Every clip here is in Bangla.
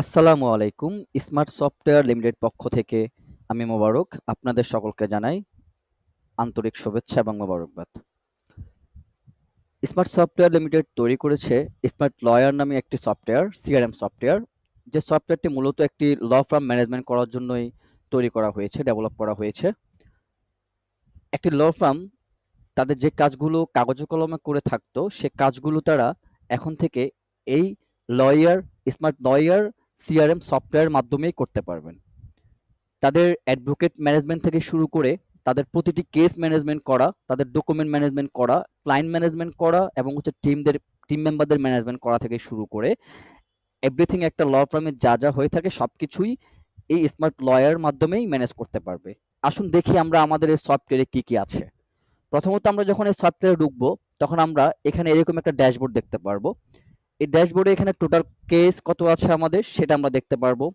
আসসালামু আলাইকুম। স্মার্ট সফটওয়্যার লিমিটেড পক্ষ থেকে আমি মোবারক আপনাদের সকলকে জানাই আন্তরিক শুভেচ্ছা এবং মোবারকবাদ। স্মার্ট সফটওয়্যার লিমিটেড তৈরি করেছে স্মার্ট লয়ার নামে একটি সফটওয়্যার, সিআরএম সফটওয়্যার। যে সফটওয়্যারটি মূলত একটি ল ফার্ম ম্যানেজমেন্ট করার জন্যই তৈরি করা হয়েছে, ডেভেলপ করা হয়েছে। একটি ল ফার্ম তাদের যে কাজগুলো কাগজে কলমে করে থাকতো, সে কাজগুলো তারা এখন থেকে এই লয়ার স্মার্ট লয়ার সিআরএম সফটওয়্যারের মাধ্যমেই করতে পারবেন। তাদের অ্যাডভোকেট ম্যানেজমেন্ট থেকে শুরু করে তাদের প্রতিটি কেস ম্যানেজমেন্ট করা, তাদের ডকুমেন্ট ম্যানেজমেন্ট করা, ক্লায়েন্ট ম্যানেজমেন্ট করা এবং হচ্ছে টিম মেম্বারদের ম্যানেজমেন্ট করা থেকে শুরু করে এভরিথিং একটা ল ফার্মে যা হয়ে থাকে সবকিছুই এই স্মার্ট লয়ার মাধ্যমেই ম্যানেজ করতে পারবে। আসুন দেখি আমরা আমাদের এই সফটওয়্যারে কি আছে। প্রথমত আমরা যখন এই সফটওয়্যারে ঢুকবো, তখন আমরা এখানে এরকম একটা ড্যাশবোর্ড দেখতে পারবো। এই ড্যাশবোর্ডে এখানে টোটাল কেস কত আছে আমাদের সেটা আমরা দেখতে পারবো।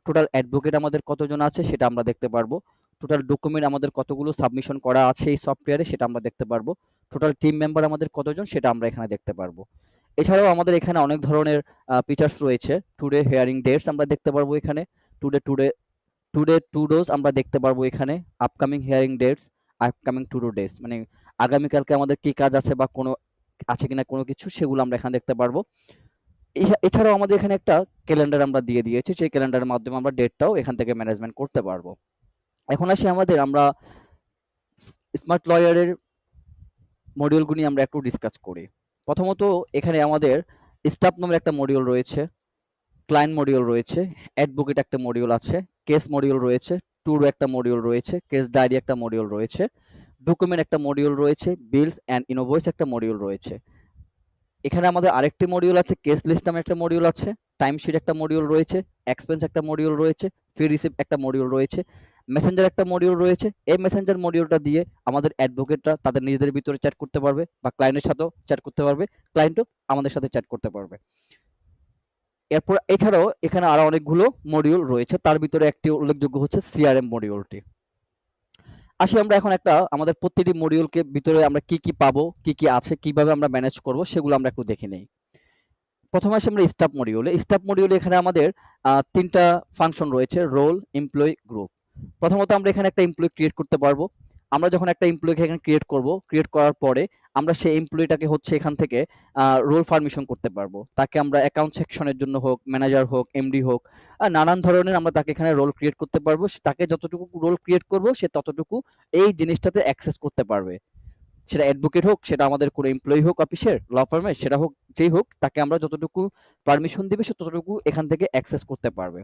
টোটাল অ্যাডভোকেট আমাদের কতজন আছে সেটা আমরা দেখতে পারবো। টোটাল ডকুমেন্ট আমাদের কতগুলো সাবমিশন করা আছে এই সফটওয়্যারে সেটা আমরা দেখতে পারবো। টোটাল টিম মেম্বার আমাদের কতজন সেটা আমরা এখানে দেখতে পারবো। এছাড়াও আমাদের এখানে অনেক ধরনের ফিচার্স রয়েছে। টুডে হিয়ারিং ডেটস আমরা দেখতে পারবো এখানে। Today today today to dos আমরা দেখতে পারবো এখানে। Upcoming hearing dates, upcoming to do days মানে আগামীকালকে আমাদের কি কাজ আছে বা কোনো আছে কিনা কোনো কিছু সেগুলো আমরা এখানে দেখতে পারবো। এছাড়াও আমাদের এখানে একটা ক্যালেন্ডার আমরা দিয়ে দিয়েছি। সেই ক্যালেন্ডারের মাধ্যমে আমরা ডেটটাও এখান থেকে ম্যানেজমেন্ট করতে পারবো। এখন আসি আমরা স্মার্ট লয়ারের মডিউলগুলি আমরা একটু ডিসকাস করি। প্রথমত এখানে আমাদের স্টাফ নামের একটা মডিউল রয়েছে, ক্লায়েন্ট মডিউল রয়েছে, অ্যাডভোকেট একটা মডিউল আছে, কেস মডিউল রয়েছে, ট্যুর একটা মডিউল রয়েছে, কেস ডায়েরি একটা মডিউল রয়েছে, ডকুমেন্ট একটা মডিউল রয়েছে, বিলস অ্যান্ড ইনভয়েস একটা মডিউল রয়েছে। এখানে আমাদের আরেকটি মডিউল আছে, কেস লিস্ট নামে একটা মডিউল আছে, টাইমশিট একটা মডিউল রয়েছে, এক্সপেন্স একটা মডিউল রয়েছে, ফি রিসিপ্ট একটা মডিউল রয়েছে, মেসেঞ্জার একটা মডিউল রয়েছে। এই মেসেঞ্জার মডিউলটা দিয়ে আমাদের অ্যাডভোকেটরা তাদের নিজেদের ভিতরে চ্যাট করতে পারবে বা ক্লায়েন্টের সাথেও চ্যাট করতে পারবে, ক্লায়েন্টও আমাদের সাথে চ্যাট করতে পারবে। এরপর এছাড়াও এখানে আরো অনেকগুলো মডিউল রয়েছে, তার ভিতরে একটি উল্লেখযোগ্য হচ্ছে সিআরএম মডিউলটি। আসি আমরা এখন একটা আমাদের প্রতিটি মডিউলকে ভিতরে আমরা কি পাবো, কি আছে, কিভাবে আমরা ম্যানেজ করব সেগুলো আমরা একটু দেখে নেই। প্রথমে আসি আমরা স্টাফ মডিউলে। স্টাফ মডিউলে এখানে আমাদের ৩ টা ফাংশন রয়েছে, রোল, এমপ্লয়ি, গ্রুপ। প্রথমত আমরা এখানে একটা এমপ্লয়ি ক্রিয়েট করতে পারবো। আমরা যখন একটা এমপ্লয়িকে এখানে ক্রিয়েট করব, ক্রিয়েট করার পরে আমরা সেই এমপ্লয়িটাকে হচ্ছে এখান থেকে রোল পারমিশন করতে পারবো। তাকে আমরা অ্যাকাউন্ট সেকশনের জন্য হোক, ম্যানেজার হোক, এমডি হোক, নানান ধরনের আমরা তাকে এখানে রোল ক্রিয়েট করতে পারবো। তাকে যতটুকু রোল ক্রিয়েট করব সে ততটুকু এই জিনিসটাতে অ্যাক্সেস করতে পারবে। সেটা অ্যাডভোকেট হোক, সেটা আমাদের কোনো এমপ্লয়ি হোক অফিসের, ল ফার্মের, সেটা হোক যেই হোক, তাকে আমরা যতটুকু পারমিশন দিবে সে ততটুকু এখান থেকে অ্যাক্সেস করতে পারবে।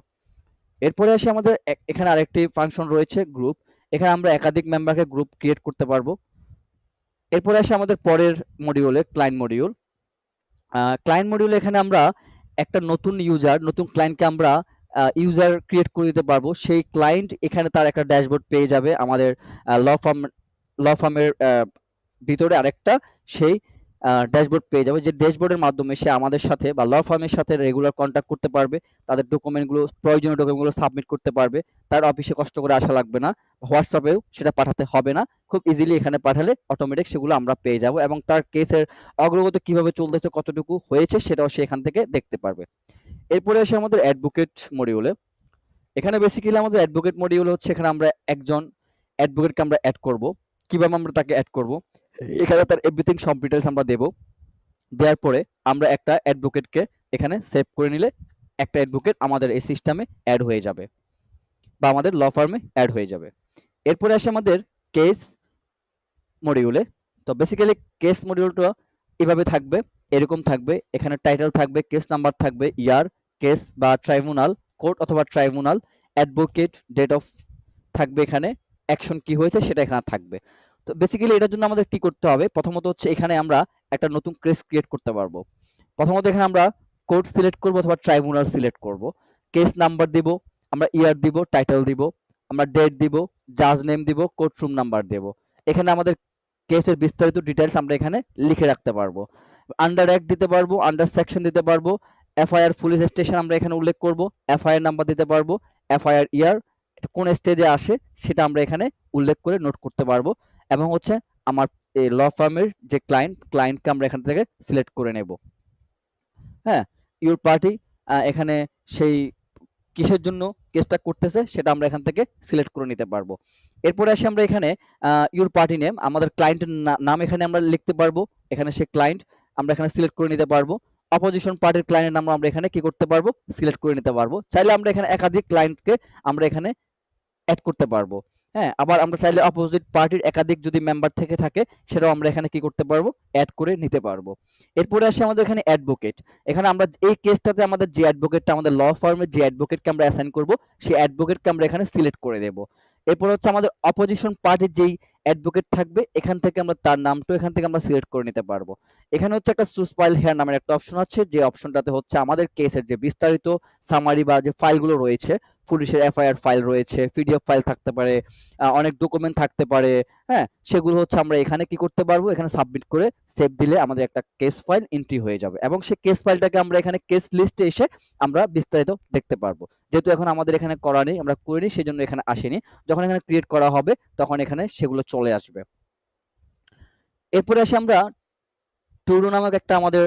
এরপরে আসি আমাদের এখানে আরেকটি ফাংশন রয়েছে, গ্রুপ। এখানে আমরা একাধিক মেম্বারকে গ্রুপ ক্রিয়েট করতে পারবো। এরপরে আসি আমাদের পরের মডিউলে, ক্লায়েন্ট মডিউল। ক্লায়েন্ট মডিউলে এখানে আমরা একটা নতুন ইউজার, নতুন ক্লায়েন্টকে আমরা ইউজার ক্রিয়েট করে দিতে পারবো। সেই ক্লায়েন্ট এখানে তার একটা ড্যাশবোর্ড পেয়ে যাবে আমাদের ল ফার্মের ভিতরে আরেকটা সেই ড্যাশবোর্ড পেয়ে যাবে, যে ড্যাশবোর্ডের মাধ্যমে সে আমাদের সাথে বা ল ফার্মের সাথে রেগুলার কন্ট্যাক্ট করতে পারবে। তাদের ডকুমেন্টগুলো, প্রয়োজনীয় ডকুমেন্টগুলো সাবমিট করতে পারবে। তার অফিসে কষ্ট করে আসা লাগবে না। হোয়াটসঅ্যাপেও সেটা পাঠাতে হবে না। খুব ইজিলি এখানে পাঠালে অটোমেটিক সেগুলো আমরা পেয়ে যাব এবং তার কেসের অগ্রগতি কিভাবে চলতেছে, কতটুকু হয়েছে সেটাও সে এখান থেকে দেখতে পারবে। এরপরে আসে আমাদের অ্যাডভোকেট মডিউলে। এখানে বেসিক্যালি আমাদের অ্যাডভোকেট মডিউল হচ্ছে, এখানে আমরা একজন অ্যাডভোকেটকে আমরা অ্যাড করব। কিভাবে আমরা তাকে অ্যাড করব? এখানে তার এভরিথিং সব ডিটেইলস আমরা দেব। দেওয়ার পরে আমরা একটা অ্যাডভোকেটকে এখানে সেভ করে নিলে একটা অ্যাডভোকেট আমাদের এই সিস্টেমে অ্যাড হয়ে যাবে বা আমাদের ল ফার্মে অ্যাড হয়ে যাবে। এরপরে আসে আমাদের কেস মডিউলে। তো বেসিক্যালি কেস মডিউলটা এভাবে থাকবে, এরকম থাকবে। এখানে টাইটেল থাকবে, কেস নাম্বার থাকবে, ইয়ার, কেস বা ট্রাইব্যুনাল, কোর্ট অথবা ট্রাইব্যুনাল, অ্যাডভোকেট, ডেট অফ থাকবে এখানে, অ্যাকশন কি হয়েছে সেটা এখানে থাকবে। তো বেসিক্যালি এটার জন্য আমাদের কি করতে হবে? প্রথমত হচ্ছে এখানে আমরা একটা নতুন কেস ক্রিয়েট করতে পারবো। প্রথমত এখানে আমরা কোর্ট সিলেক্ট করব অথবা ট্রাইব্যুনাল সিলেক্ট করব। কেস নাম্বার দিব, আমরা ইয়ার দিব, টাইটেল দিব, আমরা ডেট দিব, জাজ নেম দিব, কোর্ট রুম নাম্বার দেব। এখানে আমাদের কেসের বিস্তারিত ডিটেইলস আমরা এখানে লিখে রাখতে পারবো। আন্ডার অ্যাক্ট দিতে পারবো, আন্ডার সেকশন দিতে পারবো, এফআইআর পুলিশ স্টেশন আমরা এখানে উল্লেখ করব, এফআইআর নাম্বার দিতে পারবো, এফআইআর ইয়ার কোন স্টেজে আসে সেটা আমরা এখানে উল্লেখ করে নোট করতে পারবো এবং হচ্ছে আমার এই ল ফার্মের যে ক্লায়েন্টকে আমরা এখান থেকে সিলেক্ট করে নেব। হ্যাঁ, ইউর পার্টি এখানে সেই কিসের জন্য কেসটা করতেছে সেটা আমরা এখান থেকে সিলেক্ট করে নিতে পারবো। এরপরে আসি আমরা এখানে ইউর পার্টি নেম, আমাদের ক্লায়েন্টের নাম এখানে আমরা লিখতে পারবো। এখানে সে ক্লায়েন্ট আমরা এখানে সিলেক্ট করে নিতে পারবো। অপোজিশন পার্টির ক্লায়েন্টের নাম আমরা এখানে কি করতে পারবো, সিলেক্ট করে নিতে পারবো। চাইলে আমরা এখানে একাধিক ক্লায়েন্টকে আমরা এখানে অ্যাড করতে পারবো। হ্যাঁ, আবার আমরা চাইলে অপোজিট পার্টির একাধিক যদি মেম্বার থেকে থাকে সেটাও আমরা এখানে কি করতে পারবো, অ্যাড করে নিতে পারবো। এরপরে আসে আমাদের এখানে অ্যাডভোকেট। এখানে আমরা এই কেসটাতে আমাদের যে অ্যাডভোকেটটা আমাদের ল ফার্মের যে অ্যাডভোকেটকে আমরা অ্যাসাইন করব সেই অ্যাডভোকেটকে আমরা এখানে সিলেক্ট করে দেব। এরপর হচ্ছে আমাদের অপোজিশন পার্টির যেই অ্যাডভোকেট থাকবে এখান থেকে আমরা তার নামটা এখান থেকে আমরা সিলেক্ট করে নিতে পারবো। এখানে হচ্ছে একটা চুজ ফাইল হেয়ার নামের একটা অপশন আছে, যে অপশনটাতে হচ্ছে আমাদের কেসের যে বিস্তারিত সামারি বা যে ফাইলগুলো রয়েছে, পুলিশের এফআইআর ফাইল রয়েছে, পিডিএফ ফাইল থাকতে পারে, অনেক ডকুমেন্ট থাকতে পারে, হ্যাঁ, সেগুলো হচ্ছে আমরা এখানে কি করতে পারবো, এখানে সাবমিট করে সেভ দিলে আমাদের একটা কেস ফাইল এন্ট্রি হয়ে যাবে এবং সেই কেস ফাইলটাকে আমরা এখানে কেস লিস্টে এসে আমরা বিস্তারিত দেখতে পারবো। যেহেতু এখন আমাদের এখানে করা নেই, আমরা করিনি, সেজন্য এখানে আসেনি। যখন এখানে ক্রিয়েট করা হবে তখন এখানে সেগুলো চলে আসবে। এরপরে আসি আমরা টুডো নামক একটা আমাদের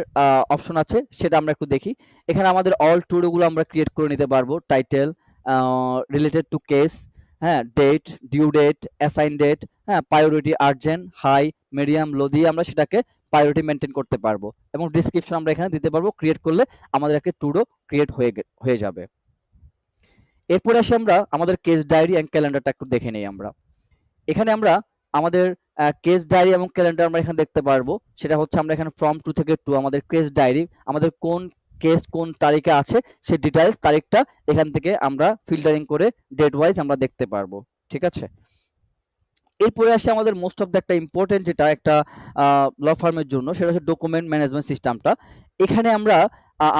অপশন আছে, সেটা আমরা একটু দেখি। এখানে আমাদের অল টুডো গুলো আমরা ক্রিয়েট করে নিতে পারবো। টাইটেল, রিলেটেড টু কেস, হ্যাঁ, date, due date, assign date, হ্যাঁ, priority, urgent, high, medium, low দিয়ে আমরা সেটাকে প্রায়োরিটি মেনটেন করতে পারবো এবং ডিসক্রিপশন আমরা এখানে দিতে পারবো। ক্রিয়েট করলে আমাদের একটা টুডো ক্রিয়েট হয়ে যাবে। এরপরে আসি আমরা আমাদের কেস ডায়েরি এন্ড ক্যালেন্ডারটা একটু দেখে নেই আমরা। এখানে আমরা আমাদের কেস ডায়েরি এবং ক্যালেন্ডার আমরা এখানে দেখতে পারবো। সেটা হচ্ছে আমরা এখানে ফ্রম 2 থেকে 2 আমাদের কেস ডায়েরি, আমাদের কোন কেস কোন তারিখে আছে সেই ডিটেইলস তারিখটা এখান থেকে আমরা ফিল্টারিং করে ডেট ওয়াইজ আমরা দেখতে পারবো। ঠিক আছে? এরপরে আসে আমাদের মোস্ট অফ দ্য একটা ইম্পর্টেন্ট যেটা একটা ল ফার্মের জন্য, সেটা হচ্ছে ডকুমেন্ট ম্যানেজমেন্ট সিস্টেমটা। এখানে আমরা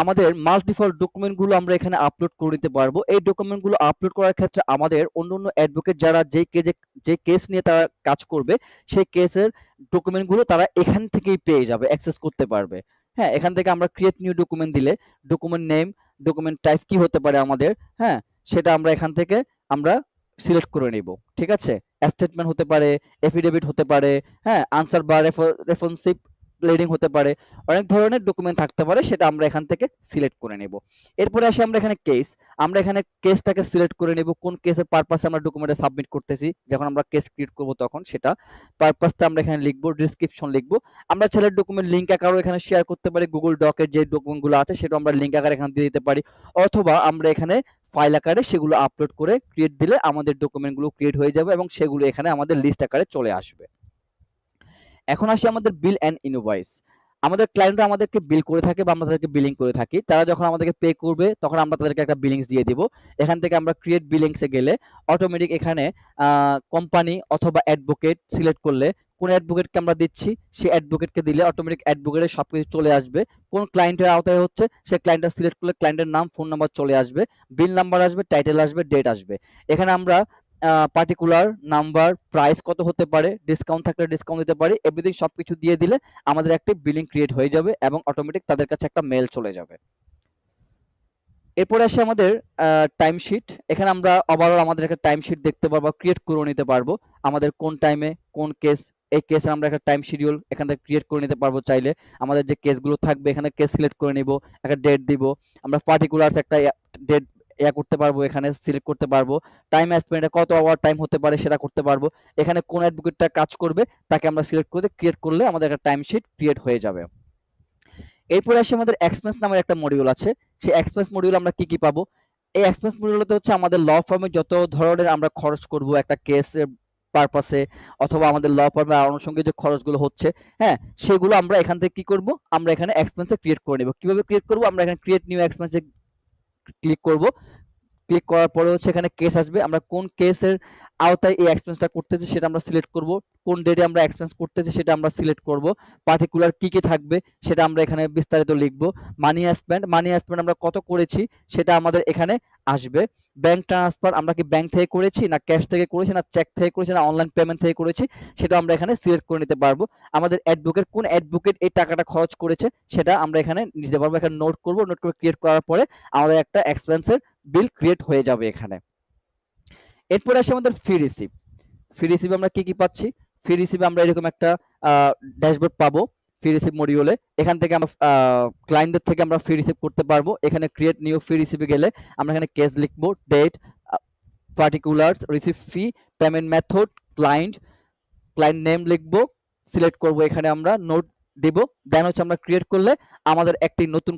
আমাদের মাল্টিপল ডকুমেন্টগুলো আমরা এখানে আপলোড করে নিতে পারবো। এই ডকুমেন্টগুলো আপলোড করার ক্ষেত্রে আমাদের অন্যান্য অ্যাডভোকেট যারা যে কেস নিয়ে তারা কাজ করবে সেই কেসের ডকুমেন্টগুলো তারা এখান থেকেই পেয়ে যাবে, অ্যাক্সেস করতে পারবে। হ্যাঁ, এখান থেকে আমরা ক্রিয়েট নিউ ডকুমেন্ট দিলে ডকুমেন্ট নেম, ডকুমেন্ট টাইপ কি হতে পারে আমাদের, হ্যাঁ, সেটা আমরা এখান থেকে আমরা সিলেক্ট করে নিব। ঠিক আছে? স্টেটমেন্ট হতে পারে, এফিডেভিট হতে পারে, হ্যাঁ, আনসার বা রেফারেন্সিভ প্লেডিং হতে পারে, অনেক ধরনের ডকুমেন্ট থাকতে পারে, সেটা আমরা এখান থেকে সিলেক্ট করে নেব। এরপরে আসি আমরা এখানে কেস, আমরা এখানে কেসটাকে সিলেক্ট করে নেব, কোন কেসের পারপাসে আমরা ডকুমেন্টটা সাবমিট করতেছি। যখন আমরা কেস ক্রিয়েট করব তখন সেটা পারপাসটা আমরা এখানে লিখব, ডেসক্রিপশন লিখব। আমরা চাইলে ডকুমেন্ট লিংক আকারেও এখানে শেয়ার করতে পারি, গুগল ডকের যে ডকুমেন্টগুলো আছে সেটা আমরা লিংক আকারে এখানে দিয়ে দিতে পারি, অথবা আমরা এখানে ফাইল আকারে সেগুলো আপলোড করে ক্রিয়েট দিলে আমাদের ডকুমেন্টগুলো ক্রিয়েট হয়ে যাবে এবং সেগুলো এখানে আমাদের লিস্ট আকারে চলে আসবে। এখন আসি আমাদের বিল অ্যান্ড ইনভয়েস। আমাদের ক্লায়েন্টরা আমাদেরকে বিল করে থাকে বা আমরা তাদেরকে বিলিং করে থাকি। তারা যখন আমাদেরকে পে করবে তখন আমরা তাদেরকে একটা বিলিংস দিয়ে দিব। এখান থেকে আমরা ক্রিয়েট বিলিংস এ গেলে অটোমেটিক এখানে কোম্পানি অথবা অ্যাডভোকেট সিলেক্ট করলে কোন অ্যাডভোকেটকে আমরা দিচ্ছি সেই অ্যাডভোকেটকে দিলে অটোমেটিক অ্যাডভোকেটের সবকিছু চলে আসবে। কোন ক্লায়েন্টের আওতায় হচ্ছে সেই ক্লায়েন্টটা সিলেক্ট করলে ক্লায়েন্টের নাম, ফোন নাম্বার চলে আসবে, বিল নাম্বার আসবে, টাইটেল আসবে, ডেট আসবে। এখানে আমরা পার্টিকুলার নাম্বার, প্রাইস কত হতে পারে, ডিসকাউন্ট থাকলে ডিসকাউন্ট দিতে পারি, এভরিথিং সবকিছু দিয়ে দিলে আমাদের একটা বিলিং ক্রিয়েট হয়ে যাবে এবং অটোমেটিক তাদের কাছে একটা মেল চলে যাবে। এরপরে আসে আমাদের টাইম শিট। এখানে আমরা ওভারঅল আমাদের একটা টাইম শিট দেখতে পারবো, ক্রিয়েট করে নিতে পারবো। আমাদের কোন টাইমে কোন কেস, এই কেসে আমরা একটা টাইম শিডিউল এখান থেকে ক্রিয়েট করে নিতে পারবো। চাইলে আমাদের যে কেসগুলো থাকবে এখানে কেস সিলেক্ট করে নিব, একটা ডেট দিব, আমরা পার্টিকুলারস একটা ডেট করতে পারবো, এখানে সিলেক্ট করতে পারবো। টাইম স্পেন্ড কত আওয়ার টাইম হতে পারে সেটা করতে পারবো। এখানে কোন অ্যাডভোকেটটা কাজ করবে তাকে আমরা সিলেক্ট করে ক্রিয়েট করলে আমাদের একটা টাইম শিট ক্রিয়েট হয়ে যাবে। এরপরে আসে আমাদের এক্সপেন্স নামের একটা মডিউল আছে। সেই এক্সপেন্স মডিউল আমরা কি কি পাবো? এই এক্সপেন্স মডিউলতে হচ্ছে আমাদের ল ফার্মে যত ধরনের আমরা খরচ করব একটা কেসের পারপাসে, অথবা আমাদের ল ফার্মে আনুষঙ্গিক যে খরচগুলো হচ্ছে, হ্যাঁ, সেগুলো আমরা এখান থেকে কি করব, আমরা এখানে এক্সপেন্সে ক্রিয়েট করে নেব। কিভাবে ক্রিয়েট করব? আমরা এখানে ক্রিয়েট নিউ এক্সপেন্সে ক্লিক করব। ক্লিক করার পরে হচ্ছে এখানে কেস আসবে, আমরা কোন কেসের আওতায় এই এক্সপেন্সটা করতেছি সেটা আমরা সিলেক্ট করব, কোন ডেটে আমরা এক্সপেন্স করতেছি সেটা আমরা সিলেক্ট করব, পার্টিকুলার কি কি থাকবে সেটা আমরা এখানে বিস্তারিত লিখব, মানি স্পেন্ড আমরা কত করেছি সেটা আমাদের এখানে আসবে, ব্যাংক ট্রান্সফার আমরা কি ব্যাংক থেকে করেছি না ক্যাশ থেকে করেছি না চেক থেকে করেছি না অনলাইন পেমেন্ট থেকে করেছি সেটা আমরা এখানে সিলেক্ট করে নিতে পারবো। আমাদের কোন অ্যাডভোকেট এই টাকাটা খরচ করেছে সেটা আমরা এখানে নিতে পারবো, এখানে নোট করব, নোট করে ক্রিয়েট করার পরে আমাদের একটা এক্সপেন্সের বিল ক্রিয়েট হয়ে যাবে এখানে। এরপরে আসে আমাদের ফি রিসিভ আমরা কি কি পাচ্ছি? ফি রিসিভে আমরা এরকম একটা ড্যাশবোর্ড পাবো। ফি রিসিভ মডিউলে এখান থেকে আমরা ক্লায়েন্টদের থেকে আমরা ফি রিসিভ করতে পারবো। এখানে ক্রিয়েট নিউ ফি রিসিভে গেলে আমরা এখানে কেস লিখবো, ডেট, পার্টিকুলার্স, রিসিভ ফি, পেমেন্ট মেথড, ক্লায়েন্ট নেম লিখবো, সিলেক্ট করব, এখানে আমরা নোট দিব, দেন হচ্ছে আমরা ক্রিয়েট করলে আমাদের একটি নতুন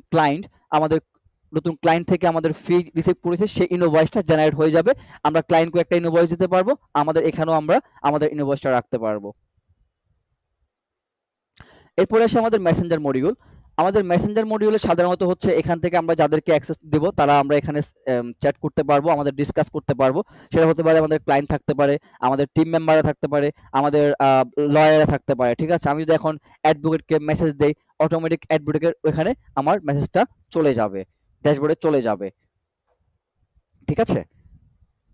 ক্লায়েন্ট থেকে আমাদের ফি রিসিভ করেছে সেই ইনভয়েসটা জেনারেট হয়ে যাবে। আমরা ক্লায়েন্টকে একটা ইনভয়েস দিতে পারবো, আমাদের এখানেও আমরা আমাদের ইনভয়েসটা রাখতে পারবো। এরপরে আসে আমাদের মেসেঞ্জার মডিউল। আমাদের মেসেঞ্জার মডিউলে সাধারণত হচ্ছে এখান থেকে আমরা যাদেরকে অ্যাক্সেস দেব তারা আমরা এখানে চ্যাট করতে পারবো, আমাদের ডিসকাস করতে পারবো। সেটা হতে পারে আমাদের ক্লায়েন্ট থাকতে পারে, আমাদের টিম মেম্বাররা থাকতে পারে, আমাদের লয়াররা থাকতে পারে। ঠিক আছে, আমি যদি এখন অ্যাডভোকেটকে মেসেজ দেই, অটোমেটিক অ্যাডভোকেটের ওখানে আমার মেসেজটা চলে যাবে, ড্যাশবোর্ডে চলে যাবে। ঠিক আছে,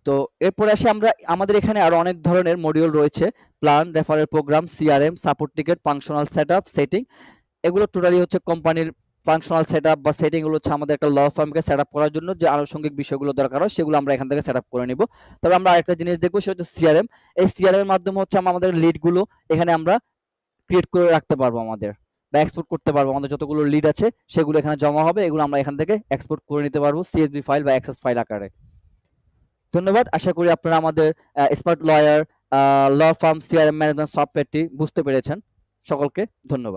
তো এরপরে আসি আমরা আমাদের এখানে আরো অনেক ধরনের মডিউল রয়েছে, plan, referral program, CRM, support ticket, functional setup, setting. এগুলো টোটালি হচ্ছে কোম্পানির ফাংশনাল সেটআপ বা সেটিং গুলো হচ্ছে আমাদের একটা ল ফার্মকে সেটআপ করার জন্য যে আনুষঙ্গিক বিষয়গুলো দরকার হয় সেগুলো আমরা এখান থেকে সেটআপ করে নিব। তবে আমরা আরেকটা জিনিস দেখবো, সেটা হচ্ছে সিআরএম। এই সিআরএম এর মাধ্যমে হচ্ছে আমাদের লিড গুলো এখানে আমরা ক্রিয়েট করে রাখতে পারবো আমাদের, বা এক্সপোর্ট করতে পারবো। আমাদের যতগুলো লিড আছে সেগুলো এখানে জমা হবে, এগুলো আমরা এখান থেকে এক্সপোর্ট করে নিতে পারবো সিএসভি ফাইল বা এক্সএস ফাইল আকারে। ধন্যবাদ, আশা করি আপনারা আমাদের smart lawyer law firm CRM management সফটওয়্যারটি বুঝতে পেরেছেন। সকলকে ধন্যবাদ।